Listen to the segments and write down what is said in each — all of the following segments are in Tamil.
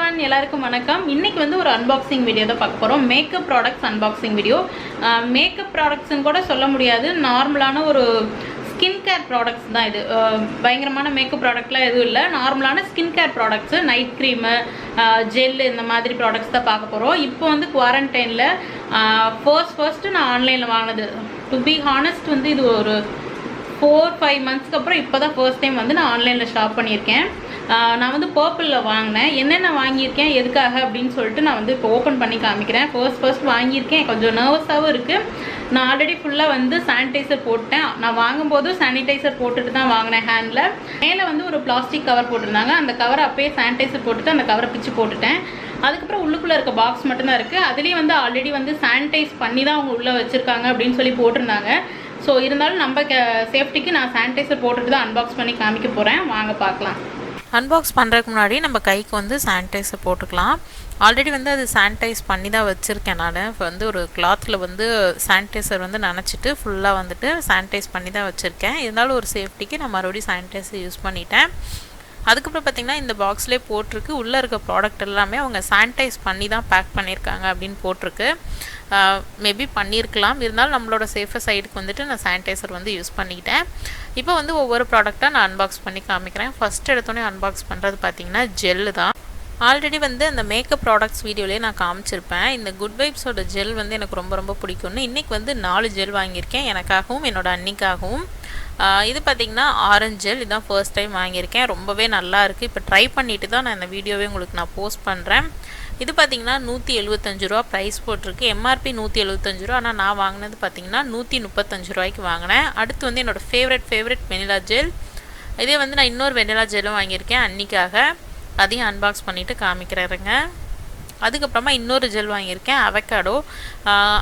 எவ்ரிவன் எல்லாருக்கும் வணக்கம். இன்னைக்கு வந்து ஒரு அன்பாக்சிங் வீடியோ தான் பார்க்க போகிறோம். Makeup products unboxing video. Makeup ப்ராடக்ட்ஸ்னு கூட சொல்ல முடியாது, நார்மலான ஒரு ஸ்கின் கேர் ப்ராடக்ட்ஸ் தான் இது. பயங்கரமான மேக்கப் ப்ராடக்ட்லாம் எதுவும் இல்லை, நார்மலான skin care products, night cream, gel, இந்த மாதிரி ப்ராடக்ட்ஸ் தான் பார்க்க போகிறோம். இப்போ வந்து குவாரண்டைனில் ஃபர்ஸ்ட்டு நான் ஆன்லைனில் வாங்கினது. டு பி ஹானஸ்ட் வந்து இது ஒரு 4-5 மந்த்ஸ்க்கு அப்புறம் இப்போ தான் ஃபர்ஸ்ட் டைம் வந்து நான் ஆன்லைனில் ஷாப் பண்ணியிருக்கேன். நான் வந்து பர்பிளில் வாங்கினேன். என்னென்ன வாங்கியிருக்கேன், எதுக்காக அப்படின்னு சொல்லிட்டு நான் வந்து இப்போ ஓப்பன் பண்ணி காமிக்கிறேன். ஃபர்ஸ்ட் வாங்கியிருக்கேன். கொஞ்சம் நர்வஸாகவும் இருக்குது. நான் ஆல்ரெடி ஃபுல்லாக வந்து சானிடைசர் போட்டேன். நான் வாங்கும்போது சானிடைசர் போட்டுட்டு தான் வாங்கினேன் ஹேண்டில். மேலே வந்து ஒரு பிளாஸ்டிக் கவர் போட்டிருந்தாங்க. அந்த கவரை அப்போயே சானிடைசர் போட்டுட்டு அந்த கவரை பிச்சு போட்டுட்டேன். அதுக்கப்புறம் உள்ளுக்குள்ளே இருக்க பாக்ஸ் மட்டும்தான் இருக்குது. அதுலேயும் வந்து ஆல்ரெடி வந்து சானிடைஸ் பண்ணி தான் அவங்க உள்ளே வச்சுருக்காங்க அப்படின்னு சொல்லி போட்டிருந்தாங்க. ஸோ இருந்தாலும் நம்ம சேஃப்டிக்கு நான் சானிடைசர் போட்டுட்டு தான் அன்பாக்ஸ் பண்ணி காமிக்க போகிறேன். வாங்க பார்க்கலாம். அன்பாக்ஸ் பண்ணுறதுக்கு முன்னாடி நம்ம கைக்கு வந்து சானிடைசர் போட்டுக்கலாம். ஆல்ரெடி வந்து அது சானிடைஸ் பண்ணி தான் வச்சுருக்கேன். நான் இப்போ வந்து ஒரு கிளாத்தில் வந்து சானிடைசர் வந்து நனைச்சிட்டு ஃபுல்லாக வந்துட்டு சானிடைஸ் பண்ணி தான் வச்சுருக்கேன். இருந்தாலும் ஒரு சேஃப்டிக்கு நான் மறுபடியும் சானிடைசர் யூஸ் பண்ணிட்டேன். அதுக்கப்புறம் பார்த்திங்கன்னா இந்த பாக்ஸ்லேயே போட்டிருக்கு, உள்ளே இருக்க ப்ராடக்ட் எல்லாமே அவங்க சானிடைஸ் பண்ணி தான் பேக் பண்ணியிருக்காங்க அப்படின்னு போட்டிருக்கு. மேபி பண்ணியிருக்கலாம், இருந்தாலும் நம்மளோட சேஃபர் சைடுக்கு வந்துட்டு நான் சானிடைசர் வந்து யூஸ் பண்ணிக்கிட்டேன். இப்போ வந்து ஒவ்வொரு ப்ராடக்டாக நான் அன்பாக்ஸ் பண்ணி காமிக்கிறேன். ஃபஸ்ட் எடுத்தோடனே அன்பாக்ஸ் பண்ணுறது பார்த்திங்கன்னா ஜெல்லு தான். ஆல்ரெடி வந்து அந்த மேக்கப் ப்ராடக்ட்ஸ் வீடியோலேயே நான் காமிச்சிருப்பேன். இந்த குட் வைப்ஸோட ஜெல் வந்து எனக்கு ரொம்ப ரொம்ப பிடிக்கும்னு இன்றைக்கி வந்து 4 ஜெல் வாங்கியிருக்கேன், எனக்காகவும் என்னோடய அன்னிக்காகவும். இது பார்த்திங்கன்னா ஆரஞ்சு ஜெல். இதுதான் ஃபர்ஸ்ட் டைம் வாங்கியிருக்கேன். ரொம்பவே நல்லா இருக்குது. இப்போ ட்ரை பண்ணிவிட்டு தான் நான் இந்த வீடியோவே உங்களுக்கு நான் போஸ்ட் பண்ணுறேன். இது பார்த்திங்கன்னா 175 ரூபா ப்ரைஸ் போட்டிருக்கு. எம்ஆர்பி 175 ரூபா. ஆனால் நான் வாங்கினது பார்த்திங்கன்னா 135 ரூபாய்க்கு வாங்கினேன். அடுத்து வந்து என்னோடய ஃபேவரட் வெனிலா ஜெல். இதே வந்து நான் இன்னொரு வெனிலா ஜெல்லும் வாங்கியிருக்கேன் அன்னிக்காக. அதையும் அன்பாக்ஸ் பண்ணிவிட்டு காமிக்கிறேங்க. அதுக்கப்புறமா இன்னொரு ஜெல் வாங்கியிருக்கேன், அவக்காடோ.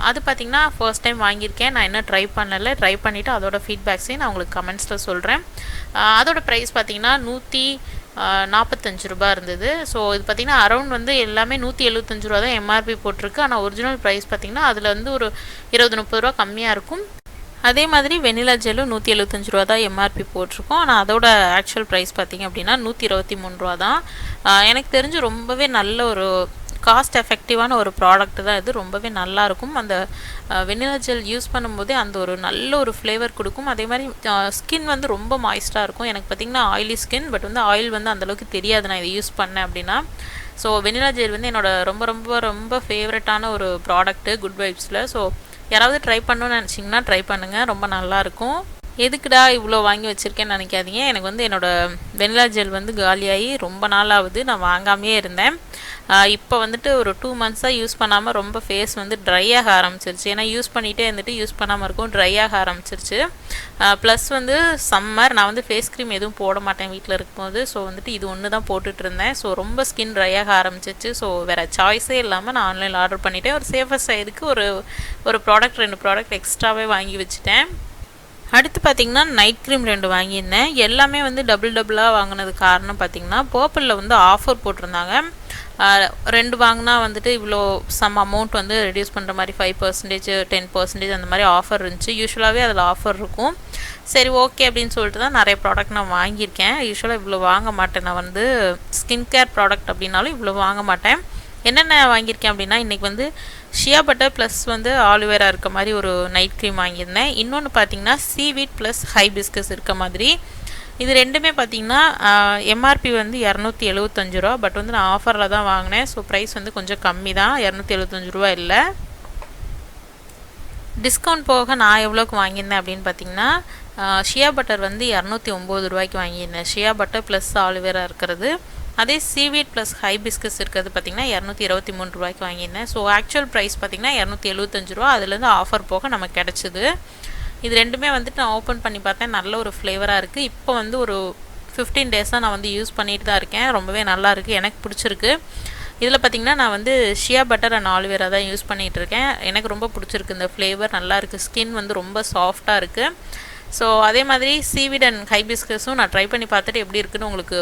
அது பார்த்திங்கன்னா ஃபர்ஸ்ட் டைம் வாங்கியிருக்கேன். நான் இன்னும் ட்ரை பண்ணலை. ட்ரை பண்ணிவிட்டு அதோட ஃபீட்பேக்ஸையும் நான் உங்களுக்கு கமெண்ட்ஸில் சொல்கிறேன். அதோட ப்ரைஸ் பார்த்திங்கன்னா 145 ரூபா இருந்தது. ஸோ இது பார்த்திங்கன்னா அரௌண்ட் வந்து எல்லாமே 175 ரூபா தான் எம்ஆர்பி போட்டிருக்கு. ஆனால் ஒரிஜினல் ப்ரைஸ் பார்த்திங்கன்னா அதில் வந்து ஒரு 20-30 ரூபா கம்மியாக இருக்கும். அதே மாதிரி வெனிலா ஜெல்லும் 175 ரூபா தான் எம்ஆர்பி போட்டிருக்கோம். ஆனால் அதோட ஆக்சுவல் ப்ரைஸ் பார்த்திங்க அப்படின்னா 123 ரூபா தான். எனக்கு தெரிஞ்சு ரொம்பவே நல்ல ஒரு காஸ்ட் எஃபெக்டிவான ஒரு ப்ராடக்ட் தான் இது. ரொம்பவே நல்லாயிருக்கும். அந்த வெனிலா ஜெல் யூஸ் பண்ணும்போதே அந்த ஒரு நல்ல ஒரு ஃப்ளேவர் கொடுக்கும். அதே மாதிரி ஸ்கின் வந்து ரொம்ப மாய்ஸ்டாக இருக்கும். எனக்கு பார்த்திங்கன்னா ஆயிலி ஸ்கின், பட் வந்து ஆயில் வந்து அந்தளவுக்கு தெரியாது நான் இதை யூஸ் பண்ணேன் அப்படின்னா. ஸோ வெனிலா ஜெல் வந்து என்னோடய ரொம்ப ரொம்ப ரொம்ப ஃபேவரட்டான ஒரு ப்ராடக்ட்டு குட் வைப்ஸில். ஸோ யாராவது ட்ரை பண்ணணும்னு நினச்சிங்கன்னா ட்ரை பண்ணுங்கள், ரொம்ப நல்லாயிருக்கும். எதுக்குடா இவ்வளோ வாங்கி வச்சுருக்கேன்னு நினைக்காதீங்க. எனக்கு வந்து என்னோடய வெனிலா ஜெல் வந்து காலியாகி ரொம்ப நாள் ஆகுது. நான் வாங்காமையே இருந்தேன். இப்போ வந்துட்டு ஒரு 2 மந்த்ஸாக யூஸ் பண்ணாமல் ரொம்ப ஃபேஸ் வந்து ட்ரை ஆக ஆரம்பிச்சிருச்சு. ஏன்னா யூஸ் பண்ணிகிட்டே இருந்துட்டு யூஸ் பண்ணாமல் இருக்கும், ட்ரை ஆக ஆரம்பிச்சிருச்சு. ப்ளஸ் வந்து சம்மர், நான் வந்து ஃபேஸ் க்ரீம் எதுவும் போட மாட்டேன் வீட்டில் இருக்கும்போது. ஸோ வந்துட்டு இது ஒன்று தான் போட்டுட்டு இருந்தேன். ஸோ ரொம்ப ஸ்கின் ட்ரை ஆக ஆரம்பிச்சிச்சு. ஸோ வேறு சாய்ஸே இல்லாமல் நான் ஆன்லைனில் ஆர்டர் பண்ணிவிட்டேன். ஒரு சேஃபர் சைடுக்கு ஒரு ப்ராடக்ட் 2 ப்ராடக்ட் எக்ஸ்ட்ராவே வாங்கி வச்சுட்டேன். அடுத்து பார்த்திங்கன்னா நைட் க்ரீம் 2 வாங்கியிருந்தேன். எல்லாமே வந்து டபுளாக வாங்கினது காரணம் பார்த்திங்கன்னா பர்பிளில் வந்து ஆஃபர் போட்டிருந்தாங்க. 2 வாங்கினா வந்துட்டு இவ்வளோ சம் அமௌண்ட் வந்து ரெடியூஸ் பண்ணுற மாதிரி 5%, 10% அந்த மாதிரி ஆஃபர் இருந்துச்சு. யூஸ்வலாகவே அதில் ஆஃபர் இருக்கும். சரி ஓகே அப்படின்னு சொல்லிட்டு தான் நிறைய ப்ராடக்ட் நான் வாங்கியிருக்கேன். யூஸ்வலாக இவ்வளோ வாங்க மாட்டேன். நான் வந்து ஸ்கின் கேர் ப்ராடக்ட் அப்படின்னாலும் இவ்வளோ வாங்க மாட்டேன். என்னென்ன வாங்கியிருக்கேன் அப்படின்னா இன்றைக்கி வந்து ஷியா பட்டர் ப்ளஸ் வந்து ஆலுவேரா இருக்க மாதிரி ஒரு நைட் க்ரீம் வாங்கியிருந்தேன். இன்னொன்று பார்த்திங்கன்னா சீவீட் ப்ளஸ் ஹைபிஸ்கஸ் இருக்க மாதிரி. இது ரெண்டுமே பார்த்திங்கன்னா எம்ஆர்பி வந்து 275 ரூபா. பட் வந்து நான் ஆஃபரில் தான் வாங்கினேன். ஸோ ப்ரைஸ் வந்து கொஞ்சம் கம்மி தான், 275 ரூபா இல்லை. டிஸ்கவுண்ட் போக நான் எவ்வளோக்கு வாங்கியிருந்தேன் அப்படின்னு பார்த்திங்கன்னா ஷியா பட்டர் வந்து 209 ரூபாய்க்கு வாங்கியிருந்தேன். ஷியா பட்டர் ப்ளஸ் ஆலுவேரா இருக்கிறது. அதே சீவீட் ப்ளஸ் ஹைபிஸ்கஸ் இருக்கிறது பார்த்திங்கன்னா 223 ரூபாய்க்கு வாங்கியிருந்தேன். ஸோ ஆக்சுவல் ப்ரைஸ் பார்த்திங்கன்னா 275 ரூபா. அதுலேருந்து ஆஃபர் போக நமக்கு கிடச்சிது. இது ரெண்டுமே வந்துட்டு நான் ஓப்பன் பண்ணி பார்த்தேன். நல்ல ஒரு ஃப்ளேவராக இருக்குது. இப்போ வந்து ஒரு 15 டேஸாக நான் வந்து யூஸ் பண்ணிட்டு தான் இருக்கேன். ரொம்பவே நல்லா இருக்குது, எனக்கு பிடிச்சிருக்கு. இதில் பார்த்திங்கன்னா நான் வந்து ஷியா பட்டர் அண்ட் ஆலுவேரா தான் யூஸ் பண்ணிகிட்ருக்கேன். எனக்கு ரொம்ப பிடிச்சிருக்கு இந்த ஃப்ளேவர், நல்லா இருக்குது. ஸ்கின் வந்து ரொம்ப சாஃப்டாக இருக்குது. ஸோ அதே மாதிரி சீவீட் அண்ட் ஹைபிஸ்கஸும் நான் ட்ரை பண்ணி பார்த்துட்டு எப்படி இருக்குன்னு உங்களுக்கு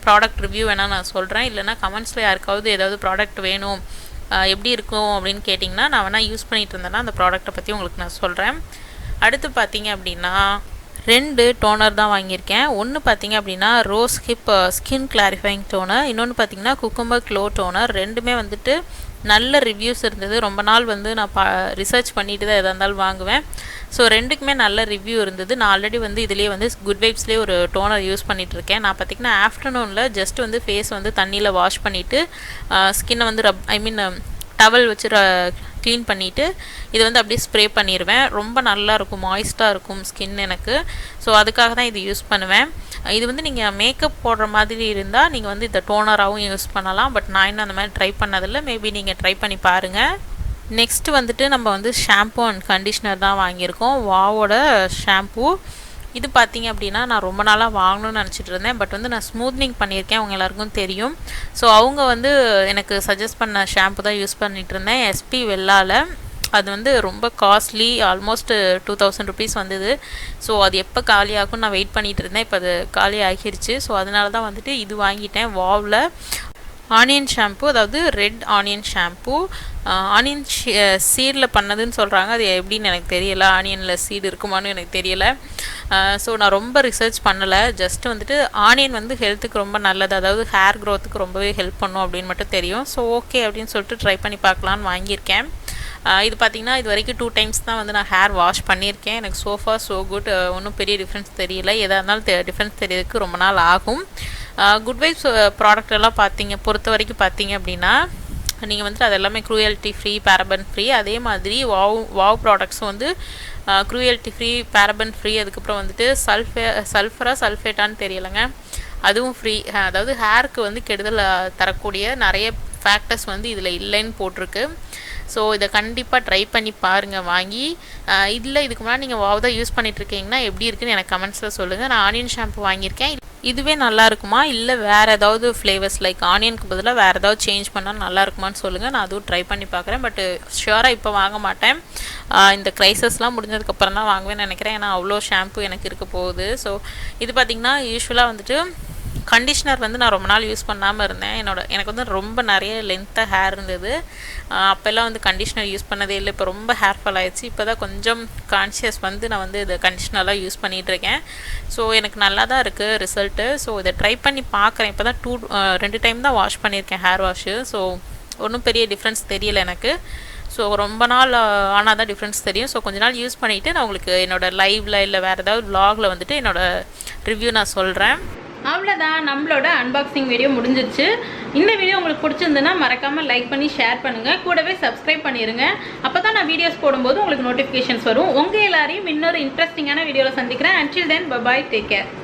ப்ராடக்ட் ரிவ்யூ வேணால் நான் சொல்கிறேன். இல்லைனா கமெண்ட்ஸில் யாருக்காவது ஏதாவது ப்ராடக்ட் வேணும் எப்படி இருக்கும் அப்படின்னு கேட்டிங்கன்னா நான் வேணால் யூஸ் பண்ணிகிட்டு இருந்தேன்னா அந்த ப்ராடக்ட்டை பற்றி உங்களுக்கு நான் சொல்கிறேன். அடுத்து பார்த்திங்க அப்படின்னா 2 டோனர் தான் வாங்கியிருக்கேன். ஒன்று பார்த்தீங்க அப்படின்னா rose hip skin clarifying toner, இன்னொன்று பார்த்தீங்கன்னா குக்கும்பர் க்ளோ டோனர். ரெண்டுமே வந்துட்டு நல்ல ரிவ்யூஸ் இருந்தது. ரொம்ப நாள் வந்து நான் ரிசர்ச் பண்ணிட்டு தான் எதாக இருந்தாலும் வாங்குவேன். ஸோ ரெண்டுக்குமே நல்ல ரிவ்யூ இருந்தது. நான் ஆல்ரெடி வந்து இதுலேயே வந்து குட் வைப்ஸ்லேயே ஒரு டோனர் யூஸ் பண்ணிகிட்ருக்கேன். நான் பார்த்திங்கன்னா ஆஃப்டர்நூனில் ஜஸ்ட் வந்து ஃபேஸ் வந்து தண்ணியில் வாஷ் பண்ணிவிட்டு ஸ்கின்னை வந்து டவல் வச்சு க்ளீன் பண்ணிவிட்டு இது வந்து அப்படியே ஸ்ப்ரே பண்ணிடுவேன். ரொம்ப நல்லாயிருக்கும், மாய்ஸ்ட்டாக இருக்கும் ஸ்கின் எனக்கு. ஸோ அதுக்காக தான் இது யூஸ் பண்ணுவேன். இது வந்து நீங்கள் மேக்கப் போடுற மாதிரி இருந்தால் நீங்கள் வந்து இந்த டோனராகவும் யூஸ் பண்ணலாம். பட் நான் இன்னும் அந்த மாதிரி ட்ரை பண்ணதில்லை. மேபி நீங்கள் ட்ரை பண்ணி பாருங்கள். நெக்ஸ்ட்டு வந்துட்டு நம்ம வந்து ஷாம்பூ அண்ட் கண்டிஷ்னர் தான் வாங்கியிருக்கோம். வாவோட ஷாம்பூ. இது பார்த்திங்க அப்படின்னா நான் ரொம்ப நாளாக வாங்கணும்னு நினச்சிட்டு இருந்தேன். பட் வந்து நான் ஸ்மூத்னிங் பண்ணியிருக்கேன், அவங்க எல்லாருக்கும் தெரியும். ஸோ அவங்க வந்து எனக்கு சஜஸ்ட் பண்ண ஷாம்பு தான் யூஸ் பண்ணிகிட்டு இருந்தேன். எஸ்பி வெல்லாவில். அது வந்து ரொம்ப காஸ்ட்லி, ஆல்மோஸ்ட் 2000 ருபீஸ் வந்தது. ஸோ அது எப்போ காலி ஆகும் நான் வெயிட் பண்ணிகிட்டு இருந்தேன். இப்போ அது காலி ஆகிருச்சு. ஸோ அதனால தான் வந்துட்டு இது வாங்கிட்டேன். வாவில் ஆனியன் ஷாம்பு, அதாவது ரெட் ஆனியன் ஷாம்பு. ஆனியன் சீடில் பண்ணதுன்னு சொல்கிறாங்க. அது எப்படின்னு எனக்கு தெரியலை. ஆனியனில் சீடு இருக்குமான்னு எனக்கு தெரியலை. ஸோ நான் ரொம்ப ரிசர்ச் பண்ணலை. ஜஸ்ட் வந்துட்டு ஆனியன் வந்து ஹெல்த்துக்கு ரொம்ப நல்லது, அதாவது ஹேர் க்ரோத்துக்கு ரொம்பவே ஹெல்ப் பண்ணும் அப்படின்னு மட்டும் தெரியும். ஸோ ஓகே அப்படின்னு சொல்லிட்டு ட்ரை பண்ணி பார்க்கலான்னு வாங்கியிருக்கேன். இது பார்த்திங்கன்னா இது வரைக்கும் 2 டைம்ஸ் தான் வந்து நான் ஹேர் வாஷ் பண்ணியிருக்கேன். எனக்கு சோஃபா ஸோ குட், ஒன்றும் பெரிய டிஃப்ரென்ஸ் தெரியல. எதாக இருந்தாலும் டிஃப்ரென்ஸ் தெரியறதுக்கு ரொம்ப நாள் ஆகும். குட் வைப்ஸ் ப்ராடக்ட் எல்லாம் பொறுத்த வரைக்கும் பார்த்தீங்க அப்படின்னா நீங்கள் வந்துட்டு அது எல்லாமே க்ரூயல்ட்டி ஃப்ரீ, பேரபன் ஃப்ரீ. அதே மாதிரி வாவ் ப்ராடக்ட்ஸும் வந்து க்ரூயல்ட்டி ஃப்ரீ, பேரபன் ஃப்ரீ. அதுக்கப்புறம் வந்துட்டு சல்ஃபேட்டான்னு தெரியலைங்க, அதுவும் ஃப்ரீ. அதாவது ஹேருக்கு வந்து கெடுதல் தரக்கூடிய நிறைய ஃபேக்டர்ஸ் வந்து இதில் இல்லைன்னு போட்டிருக்கு. ஸோ இதை கண்டிப்பாக ட்ரை பண்ணி பாருங்கள் வாங்கி. இதுக்கு முன்னாடி நீங்கள் வாவ் தான் யூஸ் பண்ணிகிட்ருக்கீங்கன்னா எப்படி இருக்குன்னு எனக்கு கமெண்ட்ஸில் சொல்லுங்கள். நான் ஆனியன் ஷாம்பு வாங்கியிருக்கேன். இதுவே நல்லா இருக்குமா, இல்லை வேறு ஏதாவது ஃப்ளேவர்ஸ் லைக் ஆனியனுக்கு பதிலாக வேறு ஏதாவது சேஞ்ச் பண்ணால் நல்லா இருக்குமான்னு சொல்லுங்கள். நான் அதுவும் ட்ரை பண்ணி பார்க்குறேன். பட் ஷியோராக இப்போ வாங்க மாட்டேன். இந்த க்ரைசஸ்லாம் முடிஞ்சதுக்கப்புறம் தான் வாங்குவேன்னு நினைக்கிறேன். ஏன்னா அவ்வளோ ஷாம்பு எனக்கு இருக்க போகுது. ஸோ இது பார்த்திங்கன்னா யூஸ்வலாக வந்துட்டு கண்டிஷ்னர் வந்து நான் ரொம்ப நாள் யூஸ் பண்ணாமல் இருந்தேன். எனக்கு வந்து ரொம்ப நிறைய லென்த்தாக ஹேர் இருந்தது. அப்போல்லாம் வந்து கண்டிஷ்னர் யூஸ் பண்ணதே இல்லை. இப்போ ரொம்ப ஹேர் ஃபால் ஆகிடுச்சு. இப்போ தான் கொஞ்சம் கான்ஷியஸ் வந்து நான் வந்து இது கண்டிஷ்னர்லாம் யூஸ் பண்ணிகிட்ருக்கேன். ஸோ எனக்கு நல்லா தான் இருக்குது ரிசல்ட்டு. ஸோ இதை ட்ரை பண்ணி பார்க்குறேன். இப்போ தான் 2 டைம் தான் வாஷ் பண்ணியிருக்கேன் ஹேர் வாஷு. ஸோ ஒன்றும் பெரிய டிஃப்ரென்ஸ் தெரியல எனக்கு. ஸோ ரொம்ப நாள் ஆனால் தான் டிஃப்ரென்ஸ் தெரியும். ஸோ கொஞ்ச நாள் யூஸ் பண்ணிவிட்டு நான் உங்களுக்கு என்னோடய லைவில் இல்லை வேறு ஏதாவது vlogல வந்துட்டு என்னோடய ரிவ்யூ நான் சொல்கிறேன். அவ்வளோதான், நம்மளோட அன்பாக்சிங் வீடியோ முடிஞ்சிருச்சு. இந்த வீடியோ உங்களுக்கு பிடிச்சிருந்துன்னா மறக்காமல் லைக் பண்ணி ஷேர் பண்ணுங்கள், கூடவே சப்ஸ்கிரைப் பண்ணிடுங்க. அப்போ தான் நான் வீடியோஸ் போடும்போது உங்களுக்கு நோட்டிஃபிகேஷன்ஸ் வரும். உங்கள் எல்லாரையும் இன்னொரு இன்ட்ரெஸ்டிங்கான வீடியோவில் சந்திக்கிறேன். until then bye bye, take care.